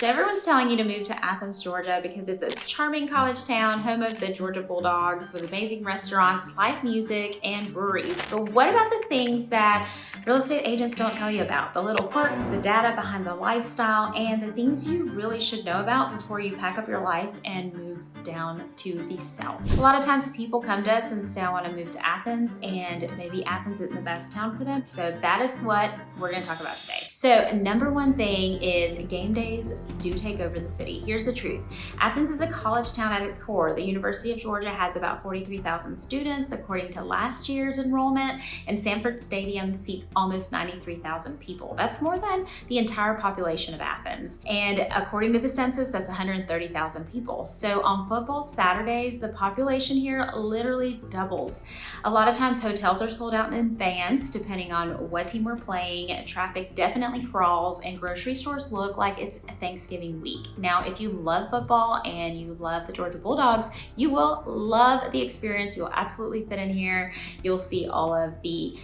So everyone's telling you to move to Athens, Georgia because it's a charming college town, home of the Georgia Bulldogs with amazing restaurants, live music, and breweries. But what about the things that real estate agents don't tell you about? The little quirks, the data behind the lifestyle, and the things you really should know about before you pack up your life and move down to the south. A lot of times people come to us and say, I want to move to Athens, and maybe Athens isn't the best town for them. So that is what we're going to talk about today. So number one thing is game days do take over the city. Here's the truth. Athens is a college town at its core. The University of Georgia has about 43,000 students according to last year's enrollment, and Sanford Stadium seats almost 93,000 people. That's more than the entire population of Athens. And according to the census, that's 130,000 people. So on football Saturdays, the population here literally doubles. A lot of times hotels are sold out in advance depending on what team we're playing. Traffic definitely crawls and grocery stores look like it's Thanksgiving week. Now, if you love football and you love the Georgia Bulldogs, you will love the experience. You'll absolutely fit in here. You'll see all of the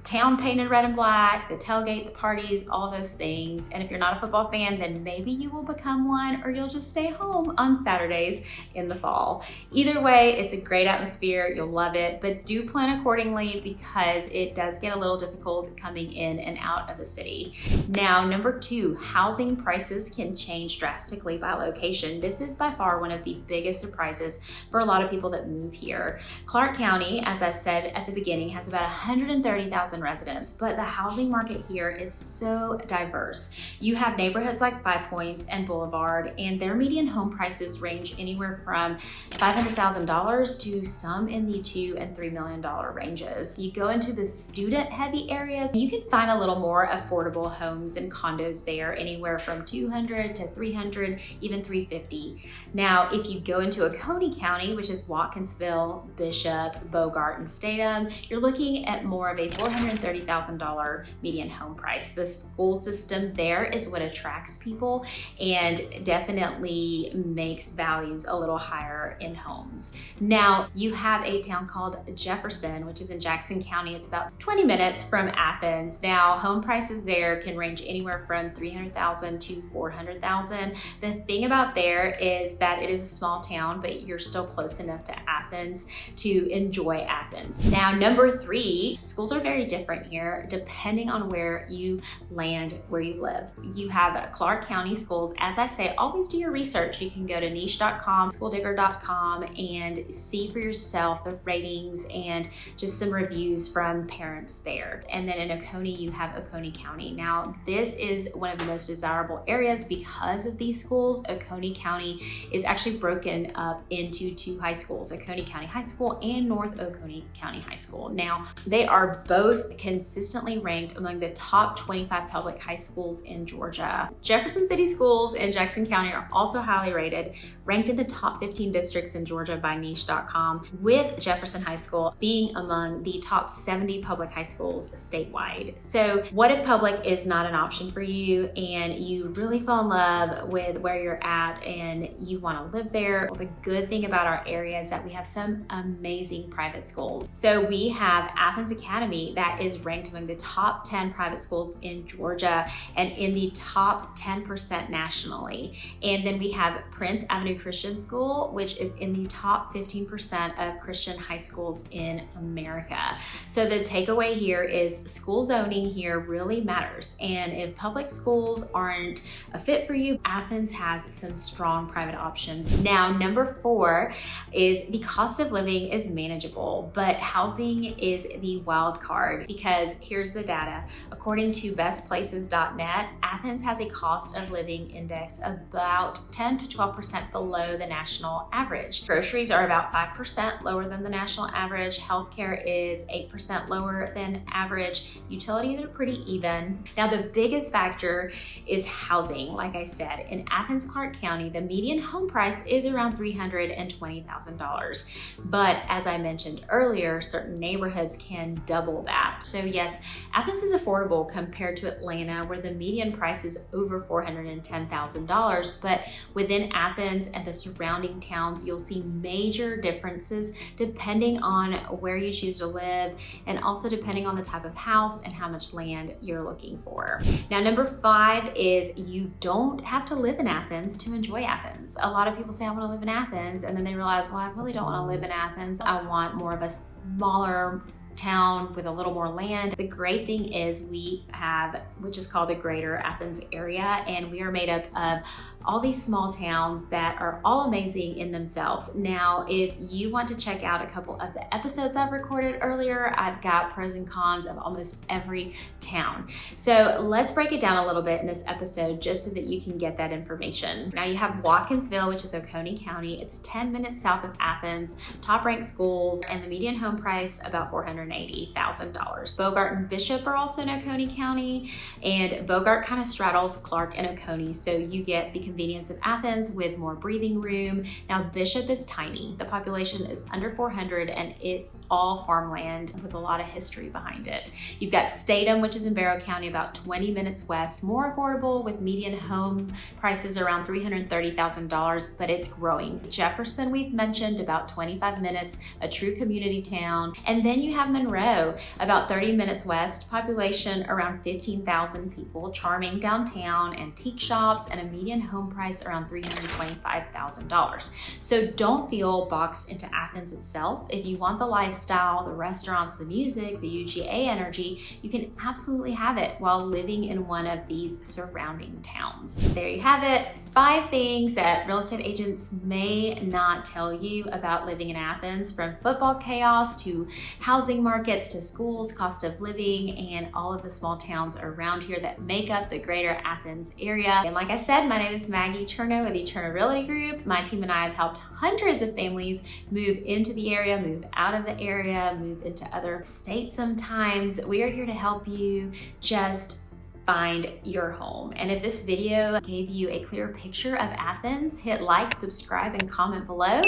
town painted red and black, the tailgate, the parties, all those things. And if you're not a football fan, then maybe you will become one, or you'll just stay home on Saturdays in the fall. Either way, it's a great atmosphere. You'll love it, but do plan accordingly because it does get a little difficult coming in and out of the city. Now, number two, housing prices can change drastically by location. This is by far one of the biggest surprises for a lot of people that move here. Clark County, as I said at the beginning, has about 130,000 residents, but the housing market here is so diverse. You have neighborhoods like Five Points and Boulevard, and their median home prices range anywhere from $500,000 to some in the $2 and $3 million ranges. You go into the student-heavy areas, you can find a little more affordable homes and condos there, anywhere from $200 to $300, even $350. Now, if you go into Oconee County, which is Watkinsville, Bishop, Bogart, and Statham, you're looking at more of a $430,000 median home price. The school system there is what attracts people and definitely makes values a little higher in homes. Now, you have a town called Jefferson, which is in Jackson County. It's about 20 minutes from Athens. Now, home prices there can range anywhere from $300,000 to $400,000. The thing about there is that it is a small town, but you're still close enough to Athens to enjoy Athens. Now, number three, schools are very different here depending on where you land, where you live. You have Clark County schools. As I say, always do your research. You can go to niche.com, schooldigger.com, and see for yourself the ratings and just some reviews from parents there. And then in Oconee, you have Oconee County. Now, this is one of the most desirable areas because of these schools. Oconee County is actually broken up into two high schools, Oconee County High School and North Oconee County High School. Now, they are both consistently ranked among the top 25 public high schools in Georgia. Jefferson City Schools in Jackson County are also highly rated, ranked in the top 15 districts in Georgia by niche.com, with Jefferson High School being among the top 70 public high schools statewide. So what if public is not an option for you and you really fall in love with where you're at and you want to live there? Well, the good thing about our area is that we have some amazing private schools. So we have Athens Academy that is ranked among the top 10 private schools in Georgia and in the top 10% nationally. And then we have Prince Avenue Christian School, which is in the top 15% of Christian high schools in America. So the takeaway here is school zoning here really matters. And if public schools aren't a fit for you, Athens has some strong private options. Now, number four is the cost of living is manageable, but housing is the wild card because here's the data. According to bestplaces.net, Athens has a cost of living index about 10 to 12% below the national average. Groceries are about 5% lower than the national average. Healthcare is 8% lower than average. Utilities are pretty even. Now, the biggest factor is housing. Like I said, in Athens, Clark County, the median home price is around $320,000. But as I mentioned earlier, certain neighborhoods can double that. So yes, Athens is affordable compared to Atlanta, where the median price is over $410,000. But within Athens and the surrounding towns, you'll see major differences depending on where you choose to live, and also depending on the type of house and how much land you're looking for. Now, number 5 is you don't have to live in Athens to enjoy Athens. A lot of people say, I want to live in Athens, and then they realize, well, I really don't want to live in Athens. I want more of a smaller town with a little more land. The great thing is we have, which is called the Greater Athens area, and we are made up of all these small towns that are all amazing in themselves. Now, if you want to check out a couple of the episodes I've recorded earlier, I've got pros and cons of almost every town. So let's break it down a little bit in this episode just so that you can get that information. Now you have Watkinsville, which is Oconee County. It's 10 minutes south of Athens, top ranked schools, and the median home price about $480,000. Bogart and Bishop are also in Oconee County, and Bogart kind of straddles Clark and Oconee, so you get the convenience of Athens with more breathing room. Now Bishop is tiny. The population is under 400, and it's all farmland with a lot of history behind it. You've got Statham, which is in Barrow County, about 20 minutes west, more affordable with median home prices around $330,000, but it's growing. Jefferson, we've mentioned, about 25 minutes, a true community town. And then you have Monroe, about 30 minutes west, population around 15,000 people, charming downtown, antique shops, and a median home price around $325,000. So don't feel boxed into Athens itself. If you want the lifestyle, the restaurants, the music, the UGA energy, you can absolutely have it while living in one of these surrounding towns. There you have it. 5 things that real estate agents may not tell you about living in Athens, from football chaos to housing markets to schools, cost of living, and all of the small towns around here that make up the Greater Athens area. And like I said, my name is Maggie Cherno with the Cherno Realty Group. My team and I have helped hundreds of families move into the area, move out of the area, move into other states sometimes. We are here to help you just find your home. And if this video gave you a clear picture of Athens, hit like, subscribe, and comment below.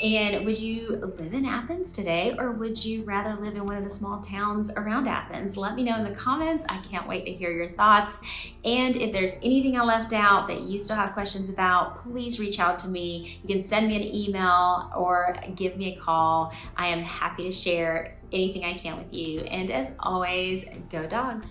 And would you live in Athens today, or would you rather live in one of the small towns around Athens? Let me know in the comments. I can't wait to hear your thoughts. And if there's anything I left out that you still have questions about, please reach out to me. You can send me an email or give me a call. I am happy to share anything I can with you. And as always, go dogs.